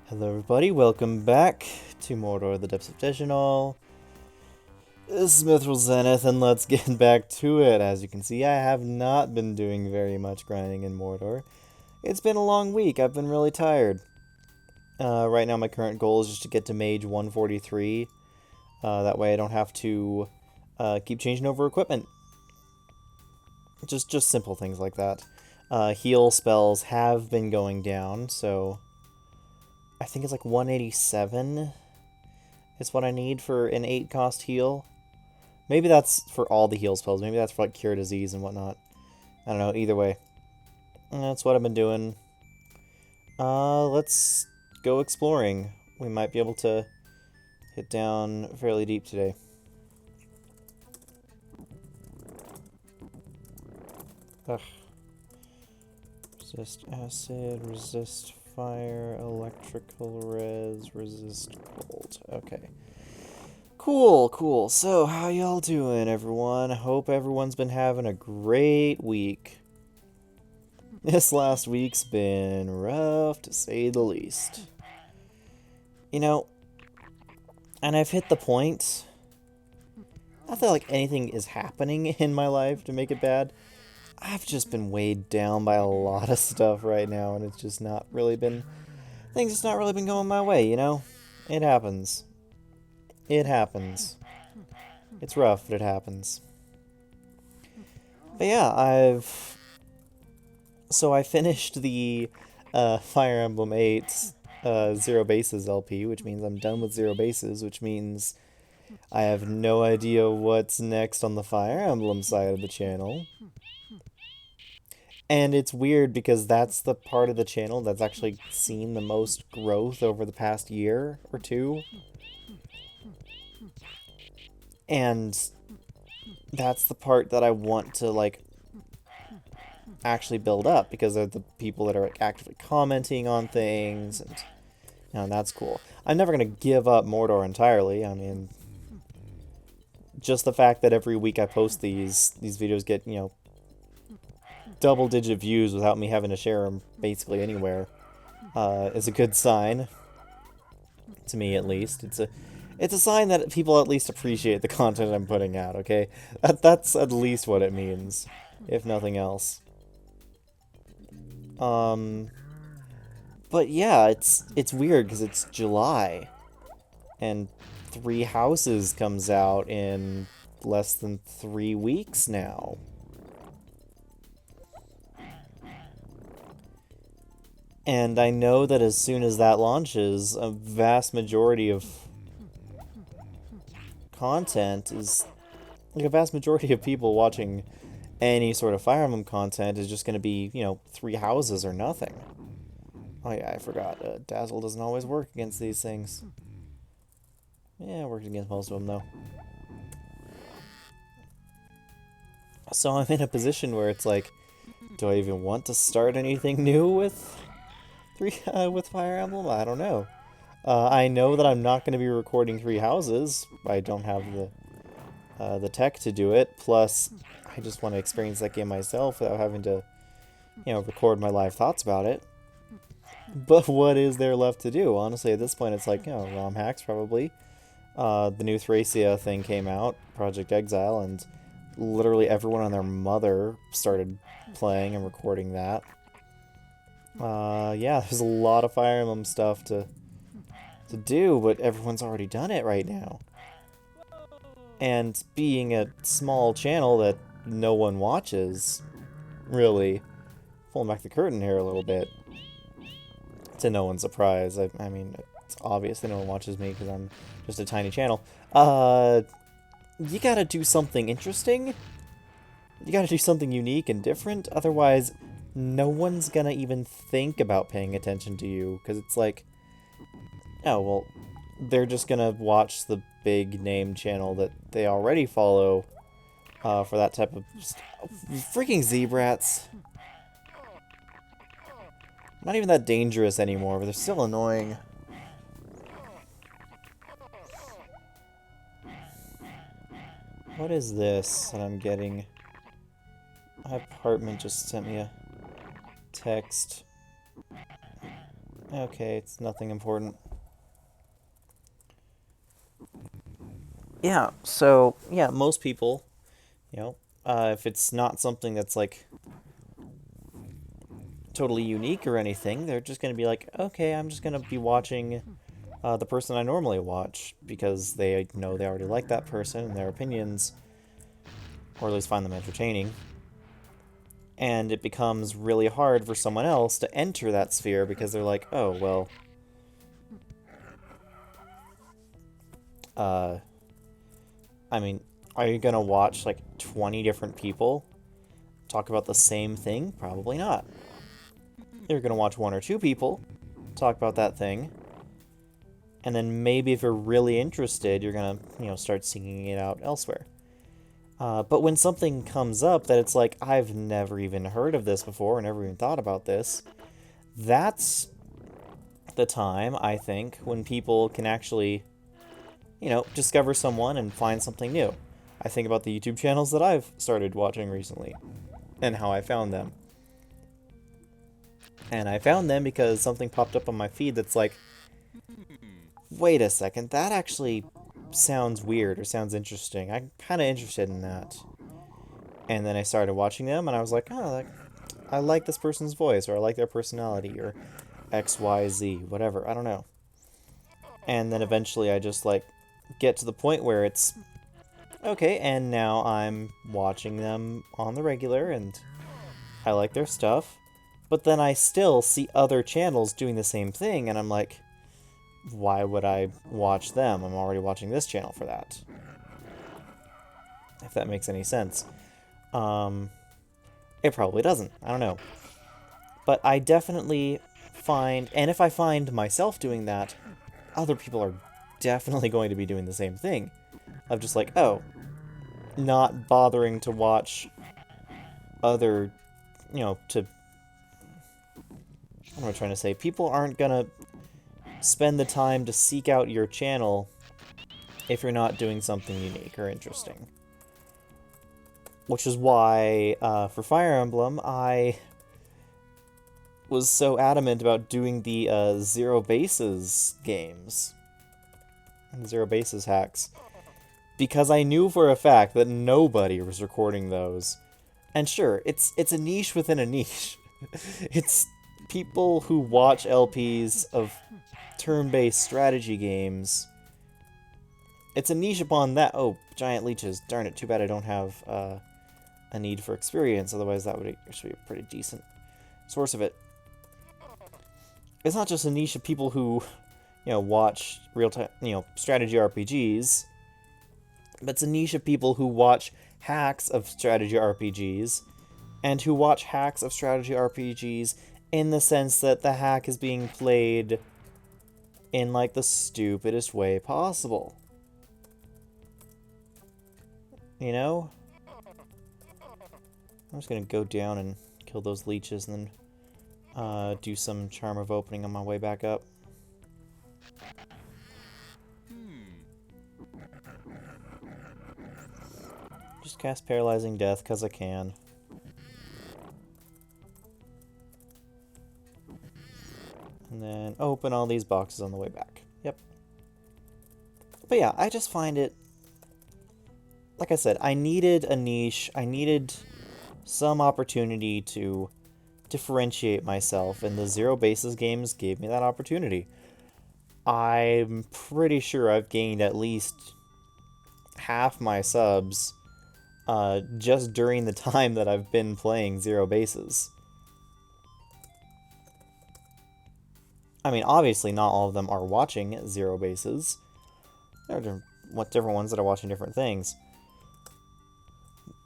Hello everybody, welcome back to Mordor, the Depths of Dejenol. This is Mithril Zenith, and let's get back to it. As you can see, I have not been doing very much grinding in Mordor. It's been a long week, I've been really tired. Right now my current goal is just to get to Mage 143. That way I don't have to keep changing over equipment. Just simple things like that. Heal spells have been going down, so I think it's like 187 is what I need for an 8 cost heal. Maybe that's for all the heal spells. Maybe that's for like cure disease and whatnot. I don't know, either way. That's what I've been doing. Let's go exploring. We might be able to hit down fairly deep today. Ugh. Resist acid, resist fire, electrical resist cold. Okay. Cool. So, how y'all doing, everyone? I hope everyone's been having a great week. This last week's been rough, to say the least. You know, and I've hit the point, not that, like, anything is happening in my life to make it bad. I've just been weighed down by a lot of stuff right now, and it's just not really been... Things just not really been going my way, you know? It happens. It happens. It's rough, but it happens. But yeah, So I finished the Fire Emblem 8 Zero Bases LP, which means I'm done with Zero Bases, which means I have no idea what's next on the Fire Emblem side of the channel. And it's weird because that's the part of the channel that's actually seen the most growth over the past year or two. And that's the part that I want to, like, actually build up, because they're the people that are, like, actively commenting on things, and that's cool. I'm never going to give up Mordor entirely. I mean, just the fact that every week I post these videos get, you know, double-digit views without me having to share them basically anywhere is a good sign. To me, at least. It's a sign that people at least appreciate the content I'm putting out, okay? That's at least what it means, if nothing else. But yeah, it's weird because it's July, and Three Houses comes out in less than 3 weeks now. And I know that as soon as that launches, a vast majority of content is... like, a vast majority of people watching any sort of Fire Emblem content is just going to be, you know, Three Houses or nothing. Oh yeah, I forgot. Dazzle doesn't always work against these things. Yeah, it works against most of them, though. So I'm in a position where it's like, do I even want to start anything new with with Fire Emblem? I don't know. I know that I'm not going to be recording Three Houses. I don't have the tech to do it. Plus, I just want to experience that game myself without having to, you know, record my live thoughts about it. But what is there left to do? Honestly, at this point, it's like, you know, ROM hacks probably. The new Thracia thing came out, Project Exile, and literally everyone and their mother started playing and recording that. Yeah, there's a lot of Fire Emblem stuff to do, but everyone's already done it right now. And being a small channel that no one watches, really, pulling back the curtain here a little bit, to no one's surprise. I mean, it's obvious that no one watches me because I'm just a tiny channel. You gotta do something interesting. You gotta do something unique and different, otherwise no one's gonna even think about paying attention to you, because it's like, oh, well, they're just gonna watch the big name channel that they already follow for that type of... Freaking Zebrats. Not even that dangerous anymore, but they're still annoying. What is this that I'm getting? My apartment just sent me a text. Okay, it's nothing important. Yeah, so, yeah, most people, you know, if it's not something that's, like, totally unique or anything, they're just going to be like, okay, I'm just going to be watching the person I normally watch because they know they already like that person and their opinions, or at least find them entertaining. And it becomes really hard for someone else to enter that sphere because they're like, oh, well, uh, I mean, are you going to watch like 20 different people talk about the same thing? Probably not. You're going to watch one or two people talk about that thing, and then maybe if you're really interested, you're going to, start seeking it out elsewhere. But when something comes up that it's like, I've never even heard of this before, never even thought about this, that's the time, I think, when people can actually, discover someone and find something new. I think about the YouTube channels that I've started watching recently and how I found them. And I found them because something popped up on my feed that's like, wait a second, that actually sounds weird or sounds interesting. I'm kind of interested in that. And then I started watching them and I was like, oh, I like this person's voice, or I like their personality, or XYZ, whatever, I don't know. And then eventually I just, like, get to the point where it's, okay, and now I'm watching them on the regular, and I like their stuff, but then I still see other channels doing the same thing, and I'm like, why would I watch them? I'm already watching this channel for that. If that makes any sense. It probably doesn't. I don't know. But I definitely find, and if I find myself doing that, other people are definitely going to be doing the same thing. Of just like, oh, not bothering to watch other, to... What am I trying to say? People aren't gonna spend the time to seek out your channel if you're not doing something unique or interesting. Which is why, for Fire Emblem, I was so adamant about doing the Zero Bases games. Zero Bases hacks. Because I knew for a fact that nobody was recording those. And sure, it's a niche within a niche. It's people who watch LPs of turn-based strategy games. It's a niche upon that. Oh, giant leeches. Darn it, too bad I don't have a need for experience, otherwise that would actually be a pretty decent source of it. It's not just a niche of people who, watch real-time, strategy RPGs, but it's a niche of people who watch hacks of strategy RPGs, and who watch hacks of strategy RPGs in the sense that the hack is being played in, like, the stupidest way possible. You know? I'm just gonna go down and kill those leeches and then do some Charm of Opening on my way back up. Just cast Paralyzing Death because I can. And then open all these boxes on the way back. Yep. But yeah, I just find it... Like I said, I needed a niche. I needed some opportunity to differentiate myself, and the Zero Bases games gave me that opportunity. I'm pretty sure I've gained at least half my subs just during the time that I've been playing Zero Bases. I mean, obviously not all of them are watching Zero Bases. There are different ones that are watching different things.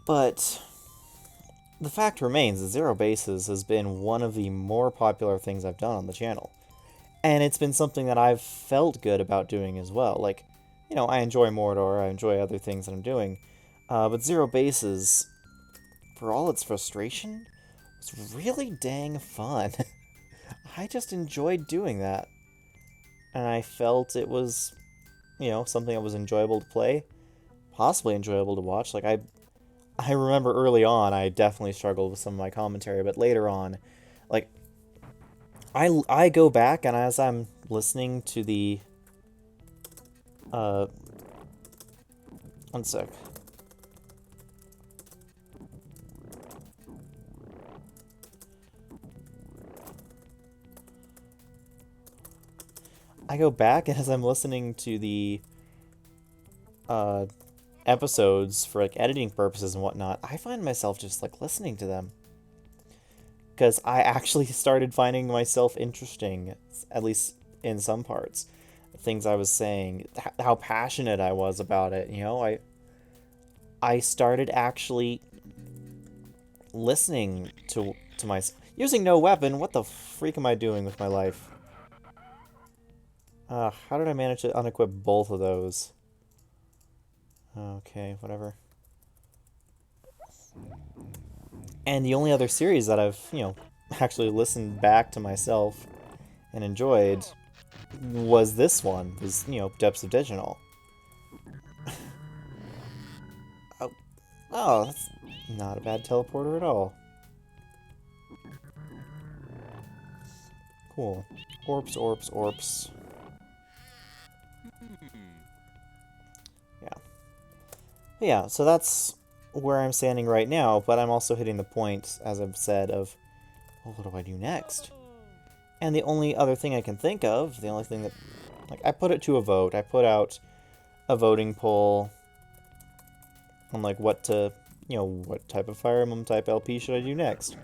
But the fact remains that Zero Bases has been one of the more popular things I've done on the channel. And it's been something that I've felt good about doing as well. Like, I enjoy Mordor, I enjoy other things that I'm doing. But Zero Bases, for all its frustration, was really dang fun. I just enjoyed doing that. And I felt it was, something that was enjoyable to play. Possibly enjoyable to watch. Like, I remember early on, I definitely struggled with some of my commentary, but later on, like, I go back, and as I'm listening to the uh, one sec. I go back, and as I'm listening to the uh, episodes for like editing purposes and whatnot, I find myself just like listening to them because I actually started finding myself interesting, at least in some parts. Things I was saying, how passionate I was about it. You know, I started actually listening to my using no weapon. What the freak am I doing with my life? How did I manage to unequip both of those? Okay, whatever. And the only other series that I've, actually listened back to myself and enjoyed was this one, was, Depths of Dejenol. Oh, oh, that's not a bad teleporter at all. Cool. Orps, orps, orps. Yeah. But yeah, so that's where I'm standing right now, but I'm also hitting the point, as I've said, of, well, what do I do next? And the only other thing I can think of, the only thing that, like, I put it to a vote. I put out a voting poll on, like, what type of Fire Emblem type LP should I do next?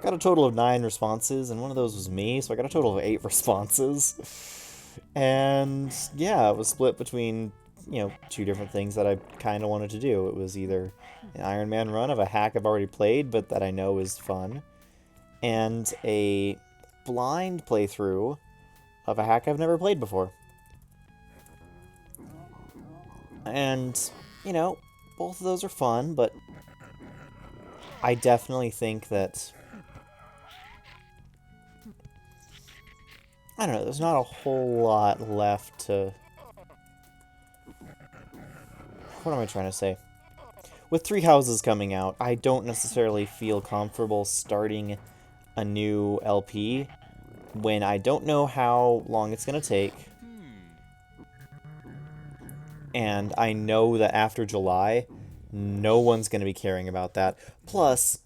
Got a total of 9 responses, and one of those was me, so I got a total of 8 responses. And, yeah, it was split between, 2 different things that I kind of wanted to do. It was either an Iron Man run of a hack I've already played, but that I know is fun, and a blind playthrough of a hack I've never played before. And, both of those are fun, but I definitely think that, I don't know, there's not a whole lot left to... What am I trying to say? With 3 houses coming out, I don't necessarily feel comfortable starting a new LP when I don't know how long it's going to take. And I know that after July, no one's going to be caring about that. Plus,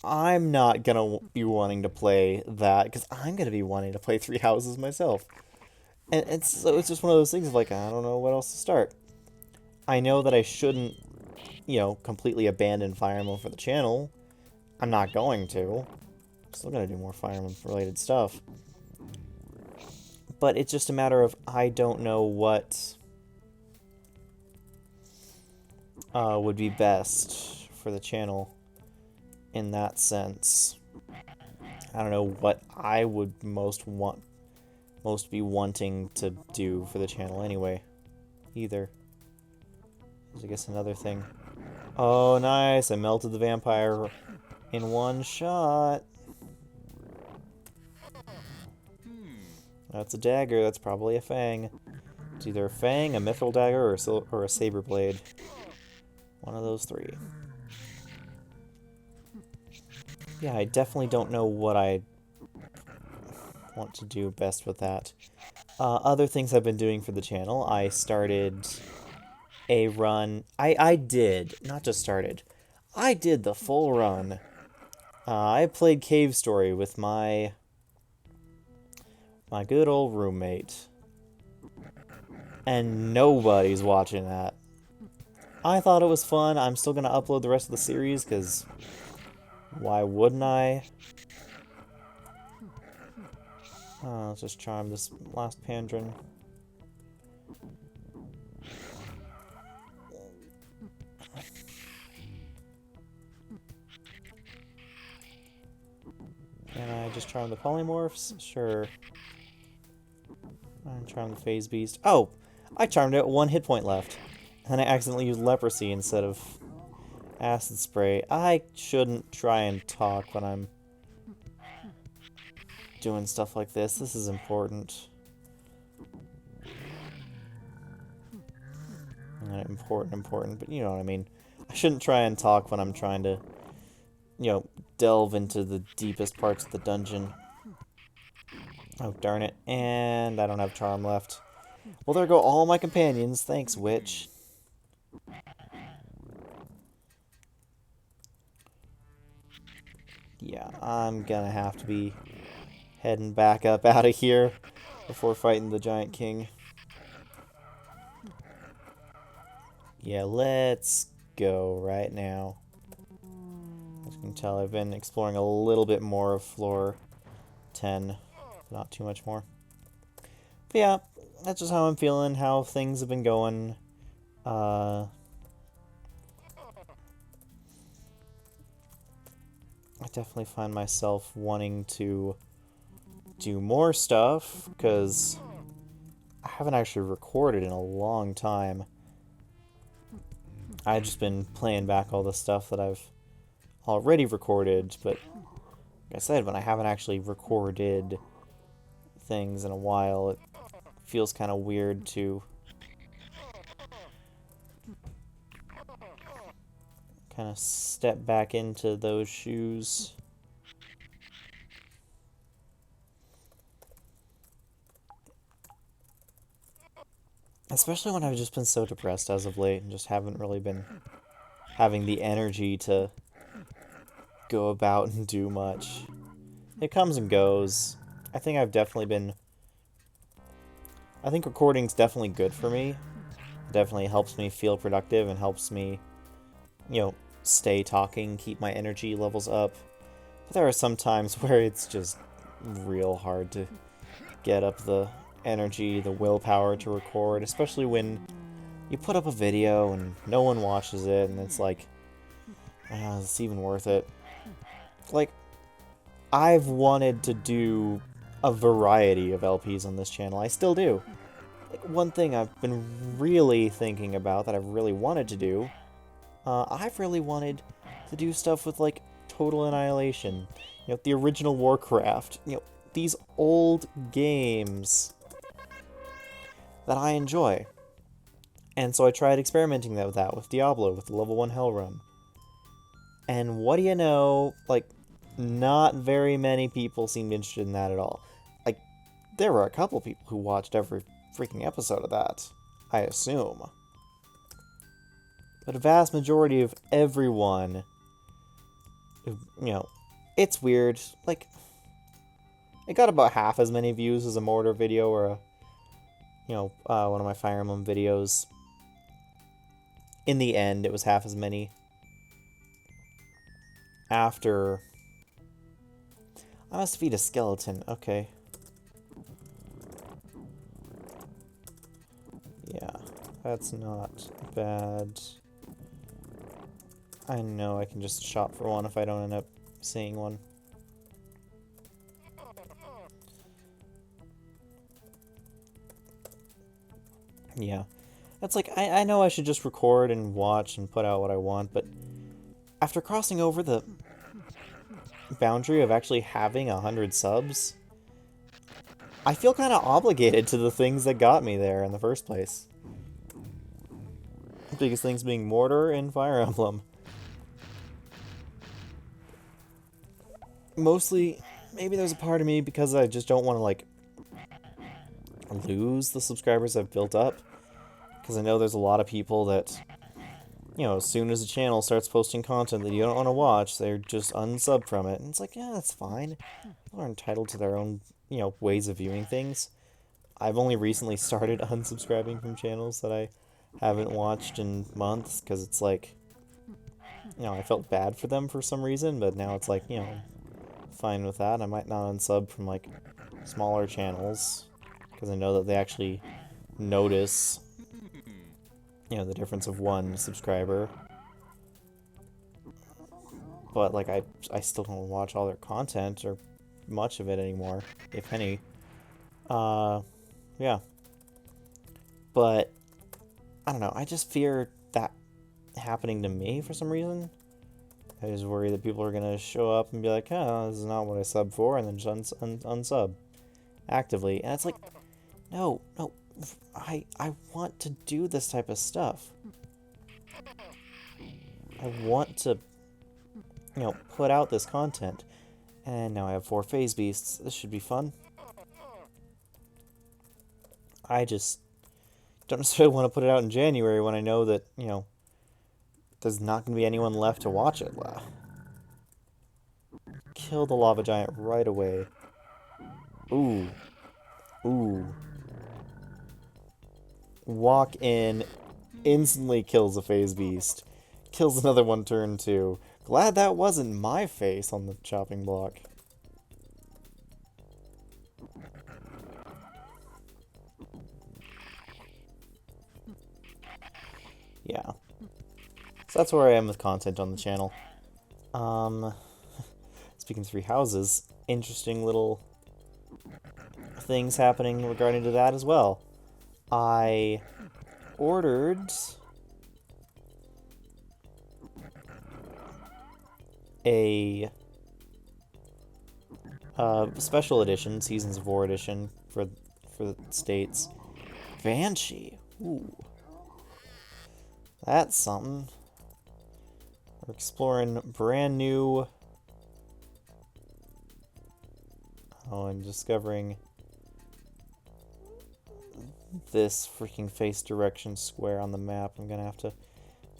I'm not going to be wanting to play that, because I'm going to be wanting to play 3 houses myself. And so it's just one of those things of like, I don't know what else to start. I know that I shouldn't, completely abandon Fire Emblem for the channel. I'm not going to. I'm still going to do more Fire Emblem related stuff. But it's just a matter of I don't know what would be best for the channel in that sense. I don't know what I would most be wanting to do for the channel anyway, either. There's, I guess, another thing. Oh, nice! I melted the vampire in one shot. That's a dagger. That's probably a fang. It's either a fang, a mithril dagger, or a saber blade. One of those 3. Yeah, I definitely don't know what I want to do best with that. Other things I've been doing for the channel, I started a run. I did, not just started. I did the full run. I played Cave Story with my good old roommate. And nobody's watching that. I thought it was fun. I'm still going to upload the rest of the series, because why wouldn't I? Let's just charm this last Pandron. Can I just charm the polymorphs? Sure. And charm the phase beast. Oh! I charmed it, 1 hit point left. And I accidentally used leprosy instead of acid spray. I shouldn't try and talk when I'm doing stuff like this. This is important. Important, but you know what I mean. I shouldn't try and talk when I'm trying to, delve into the deepest parts of the dungeon. Oh, darn it. And I don't have charm left. Well, there go all my companions. Thanks, witch. Yeah, I'm gonna have to be heading back up out of here before fighting the Giant King. Yeah, let's go right now. As you can tell, I've been exploring a little bit more of floor 10. Not too much more. But yeah, that's just how I'm feeling, how things have been going. I definitely find myself wanting to do more stuff, because I haven't actually recorded in a long time. I've just been playing back all the stuff that I've already recorded, but like I said, when I haven't actually recorded things in a while, it feels kind of weird to kind of step back into those shoes. Especially when I've just been so depressed as of late and just haven't really been having the energy to go about and do much. It comes and goes. I think I've definitely been... I think recording's definitely good for me. It definitely helps me feel productive and helps me, you know, stay talking, keep my energy levels up. But there are some times where it's just real hard to get up the energy, the willpower to record, especially when you put up a video and no one watches it, and it's like, is this even worth it? Like, I've wanted to do a variety of LPs on this channel. I still do. Like, one thing I've been really thinking about that I've really wanted to do, I've really wanted to do stuff with, like, Total Annihilation. You know, the original Warcraft. You know, these old games that I enjoy. And so I tried experimenting with that with Diablo, with the level 1 Hell Run. And what do you know, like, not very many people seemed interested in that at all. Like, there were a couple people who watched every freaking episode of that, I assume. But a vast majority of everyone, you know, it's weird. Like, it got about half as many views as a Mordor video or a, you know, one of my Fire Emblem videos. In the end, it was half as many. After... I must feed a skeleton. Okay. Yeah, that's not bad. I know I can just shop for one if I don't end up seeing one. Yeah. That's like, I know I should just record and watch and put out what I want, but after crossing over the boundary of actually having 100 subs, I feel kind of obligated to the things that got me there in the first place. The biggest things being Mordor and Fire Emblem. Mostly, maybe there's a part of me because I just don't want to, like, lose the subscribers I've built up. Because I know there's a lot of people that, you know, as soon as a channel starts posting content that you don't want to watch, they're just unsub from it. And it's like, yeah, that's fine. People are entitled to their own, you know, ways of viewing things. I've only recently started unsubscribing from channels that I haven't watched in months, because it's like, you know, I felt bad for them for some reason, but now it's like, you know, fine with that. I might not unsub from, like, smaller channels, because I know that they actually notice, you know, the difference of one subscriber. But, like, I still don't watch all their content, or much of it anymore, if any. Yeah. But, I don't know, I just fear that happening to me for some reason. I just worry that people are gonna show up and be like, oh, this is not what I subbed for, and then just unsub actively. And it's like, no, I want to do this type of stuff. I want to, you know, put out this content. And now I have 4 phase beasts. This should be fun. I just don't necessarily want to put it out in January when I know that, there's not going to be anyone left to watch it. Kill the lava giant right away. Ooh. Ooh. Walk in, instantly kills a phase beast. Kills another one turn 2. Glad that wasn't my face on the chopping block. Yeah. So that's where I am with content on the channel. Speaking of three houses, interesting little things happening regarding to that as well. I ordered a special edition, Seasons of War edition for the States. Banshee. Ooh. That's something. We're exploring brand new... Oh, and discovering this freaking face direction square on the map. I'm gonna have to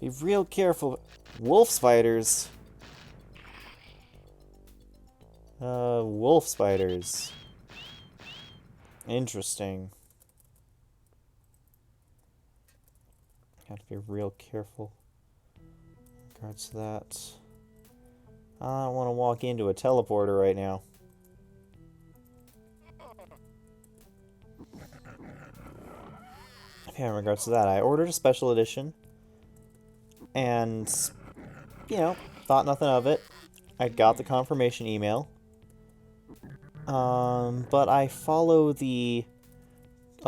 be real careful. Wolf spiders. Wolf spiders. Interesting. Have to be real careful in regards to that. I don't want to walk into a teleporter right now. Okay, in regards to that, I ordered a special edition. And, thought nothing of it. I got the confirmation email. But I follow the...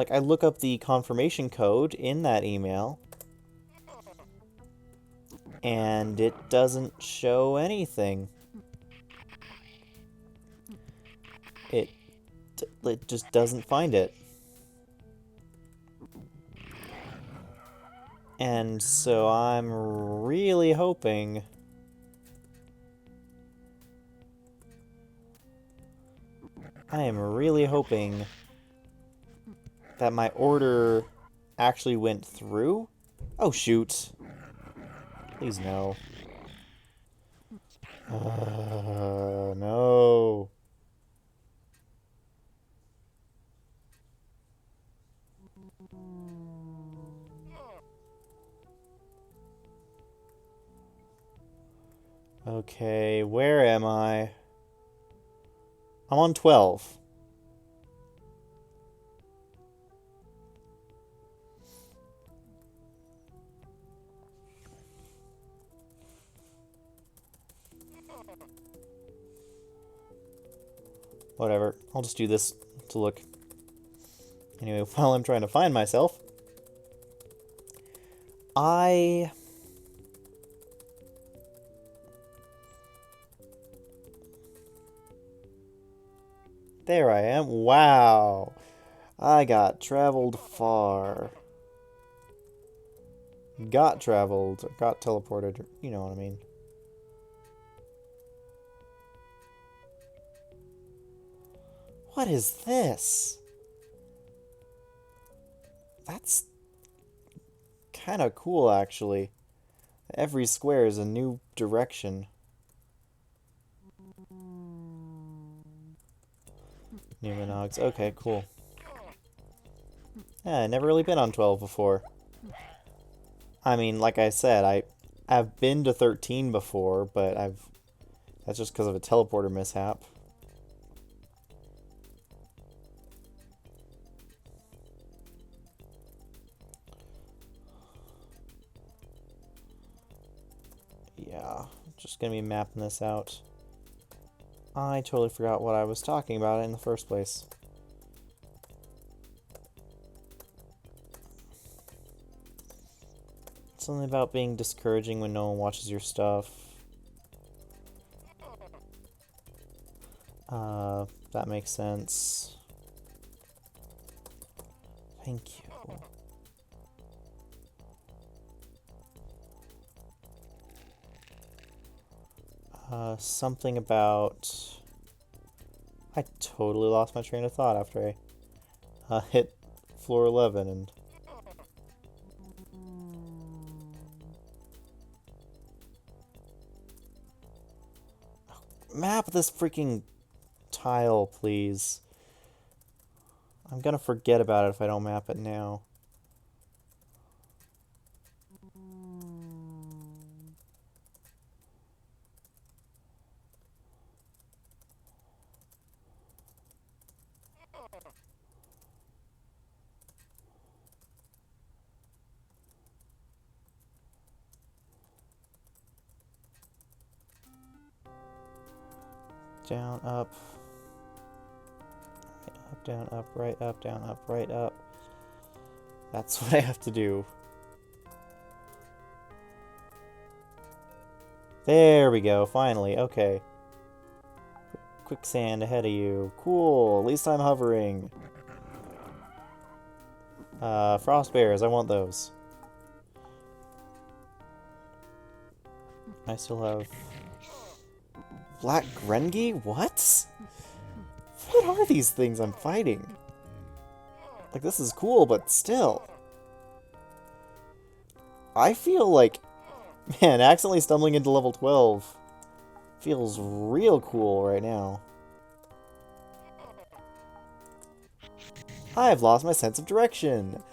I look up the confirmation code in that email. And it doesn't show anything. It just doesn't find it. And so I'm really hoping... I am really hoping that my order actually went through. Oh, shoot. Please no. No. Okay, where am I? I'm on 12. Whatever. I'll just do this to look. Anyway, while I'm trying to find myself, There I am. Wow. I got traveled far. Got traveled, or got teleported, or, you know what I mean. What is this? That's kind of cool, actually. Every square is a new direction. New Minogs. Okay, cool. Yeah, I've never really been on 12 before. I mean, like I said, I've been to 13 before, but that's just because of a teleporter mishap. Yeah, just gonna be mapping this out. I totally forgot what I was talking about in the first place. Something about being discouraging when no one watches your stuff. That makes sense. Thank you. Something about... I totally lost my train of thought after I hit floor 11 and... Map this freaking tile, please. I'm gonna forget about it if I don't map it now. Down, up. Up, down, up, right, up, down, up, right, up. That's what I have to do. There we go, finally, okay. Quicksand ahead of you. Cool, at least I'm hovering. Frost bears, I want those. I still have... Black Grengi? What? What are these things I'm fighting? Like, this is cool, but still. I feel like... Man, accidentally stumbling into level 12 feels real cool right now. I've lost my sense of direction.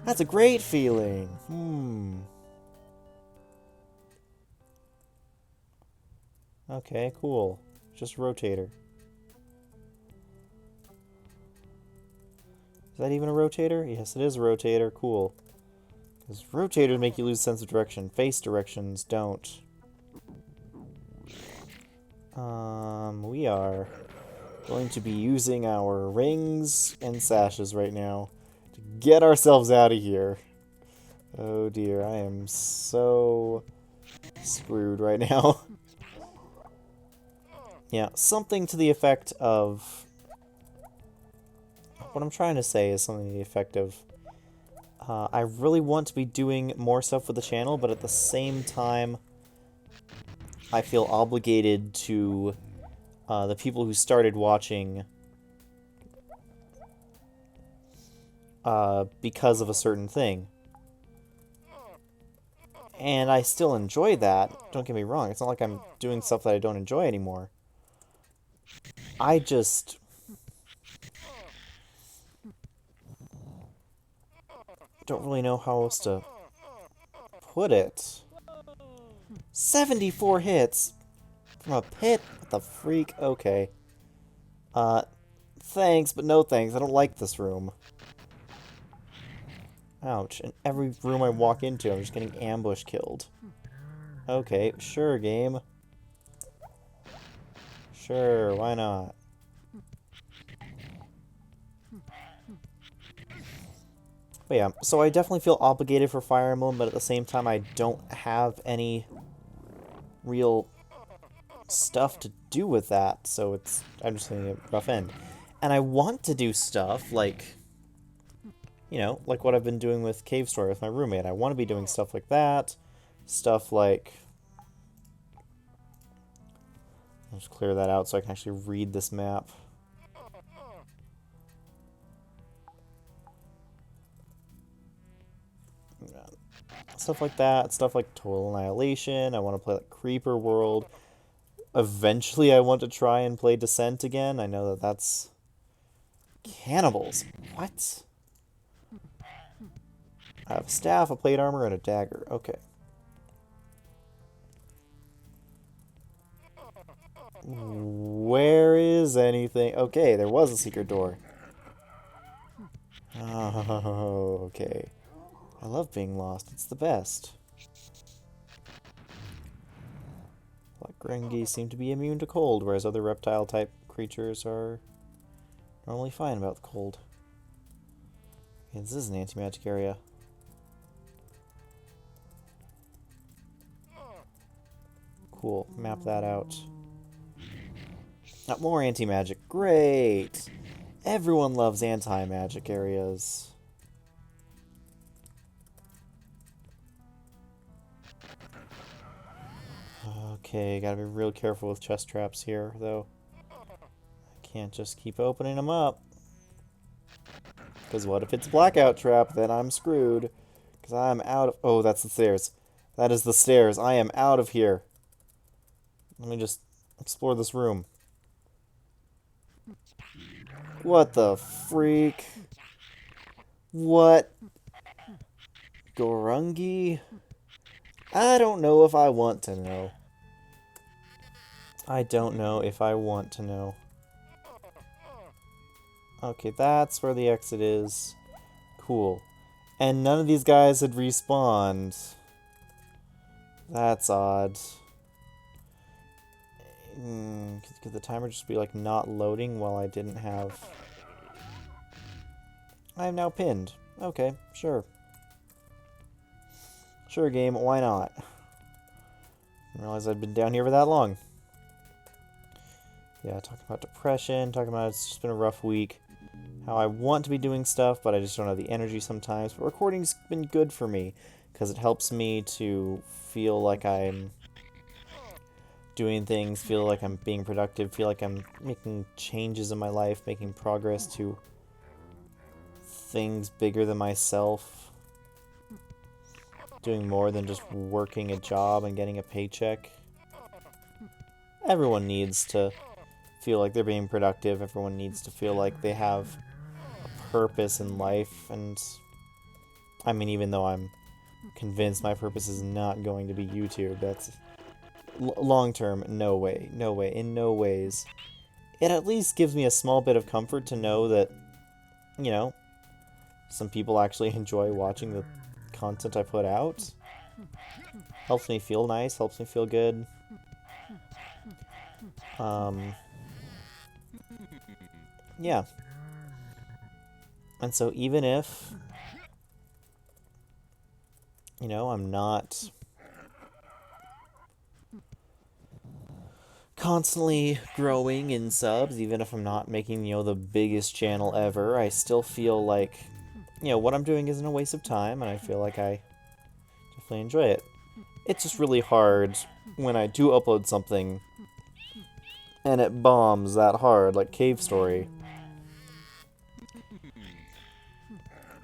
That's a great feeling. Okay, cool. Just rotator. Is that even a rotator? Yes, it is a rotator. Cool. Because rotators make you lose sense of direction. Face directions don't. We are going to be using our rings and sashes right now to get ourselves out of here. Oh dear, I am so screwed right now. Yeah, something to the effect of... What I'm trying to say is something to the effect of... I really want to be doing more stuff with the channel, but at the same time, I feel obligated to the people who started watching because of a certain thing. And I still enjoy that, don't get me wrong. It's not like I'm doing stuff that I don't enjoy anymore. I just... don't really know how else to put it. 74 hits from a pit? What the freak? Okay. Thanks, but no thanks. I don't like this room. Ouch. In every room I walk into, I'm just getting ambush killed. Okay, sure, game. Sure, why not? But yeah, so I definitely feel obligated for Fire Emblem, but at the same time I don't have any real stuff to do with that, so it's... I'm just hitting a rough end. And I want to do stuff like... You know, like what I've been doing with Cave Story with my roommate. I want to be doing stuff like that. Stuff like... I'll just clear that out so I can actually read this map. Stuff like that. Stuff like Total Annihilation. I want to play like Creeper World. Eventually I want to try and play Descent again. I know that that's... Cannibals. What? I have a staff, a plate armor, and a dagger. Okay. Where is anything? Okay, there was a secret door. Oh, okay. I love being lost. It's the best. Black Grengi seem to be immune to cold, whereas other reptile-type creatures are normally fine about the cold. Okay, this is an anti-magic area. Cool. Map that out. Not more anti-magic. Great! Everyone loves anti-magic areas. Okay, gotta be real careful with chest traps here, though. I can't just keep opening them up. Because what if it's a blackout trap? Then I'm screwed. Because I'm out of... Oh, that's the stairs. That is the stairs. I am out of here. Let me just explore this room. What the freak? What? Gorungi? I don't know if I want to know. I don't know if I want to know. Okay, that's where the exit is. Cool. And none of these guys had respawned. That's odd. Could the timer just be like not loading while I didn't have... I am now pinned. Okay, sure. Sure, game, why not? Didn't realize I'd been down here for that long. Yeah, talking about depression, talking about it's just been a rough week. How I want to be doing stuff, but I just don't have the energy sometimes. But recording's been good for me, because it helps me to feel like I'm doing things, feel like I'm being productive, feel like I'm making changes in my life, making progress to things bigger than myself. Doing more than just working a job and getting a paycheck. Everyone needs to feel like they're being productive. Everyone needs to feel like they have a purpose in life. And I mean, even though I'm convinced my purpose is not going to be YouTube, that's long term, no way, no way, in no ways. It at least gives me a small bit of comfort to know that, you know, some people actually enjoy watching the content I put out. Helps me feel nice, helps me feel good. Yeah. And so even if, you know, I'm not constantly growing in subs, even if I'm not making, you know, the biggest channel ever, I still feel like, you know, what I'm doing isn't a waste of time, and I feel like I definitely enjoy it. It's just really hard when I do upload something and it bombs that hard, like Cave Story.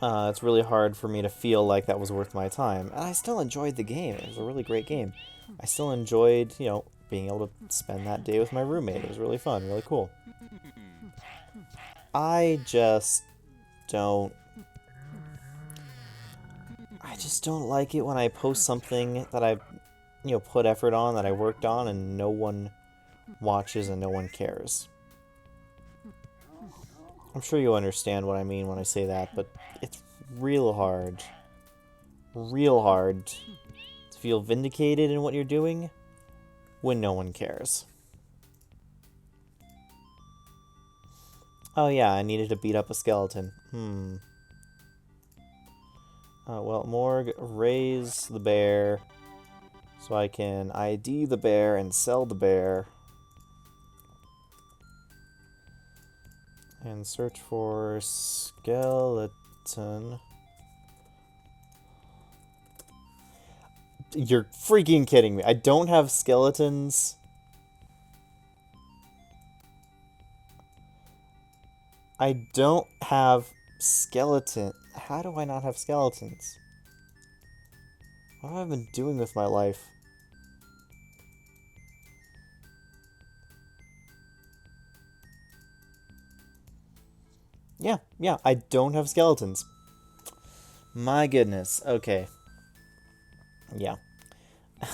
It's really hard for me to feel like that was worth my time. And I still enjoyed the game. It was a really great game. I still enjoyed, you know, being able to spend that day with my roommate. It was really fun, really cool. I just don't like it when I post something that I've, you know, put effort on, that I worked on, and no one watches and no one cares. I'm sure you understand what I mean when I say that, but it's real hard to feel vindicated in what you're doing when no one cares. Oh yeah, I needed to beat up a skeleton. Well, Morg, raise the bear so I can ID the bear and sell the bear. And search for skeleton. You're freaking kidding me. I don't have skeletons. I don't have skeleton. How do I not have skeletons? What have I been doing with my life? Yeah, I don't have skeletons. My goodness. Okay. Yeah.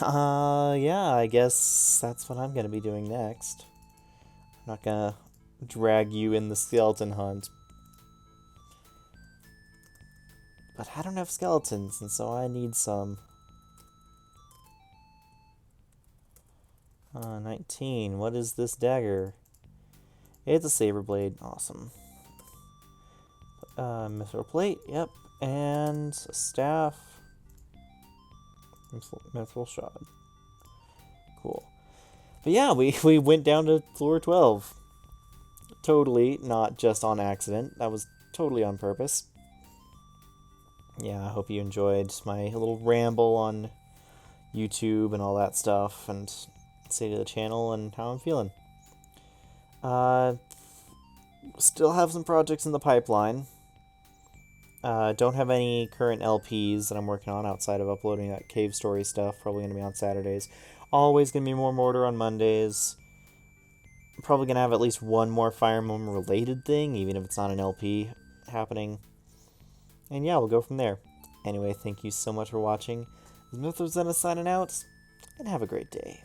Yeah, I guess that's what I'm gonna be doing next. I'm not gonna drag you in the skeleton hunt. But I don't have skeletons, and so I need some. 19. What is this dagger? It's a saber blade. Awesome. Mithril plate. Yep. And a staff. Mithril shard. Cool. But yeah, we went down to floor 12. Totally not just on accident. That was totally on purpose. Yeah, I hope you enjoyed my little ramble on YouTube and all that stuff, and state of the channel and how I'm feeling. Still have some projects in the pipeline. Don't have any current LPs that I'm working on outside of uploading that cave story stuff. Probably going to be on Saturdays. Always going to be more Mordor on Mondays. Probably going to have at least one more Fire Emblem related thing, even if it's not an LP happening. And yeah, we'll go from there. Anyway, thank you so much for watching. This is Mythos signing out, and have a great day.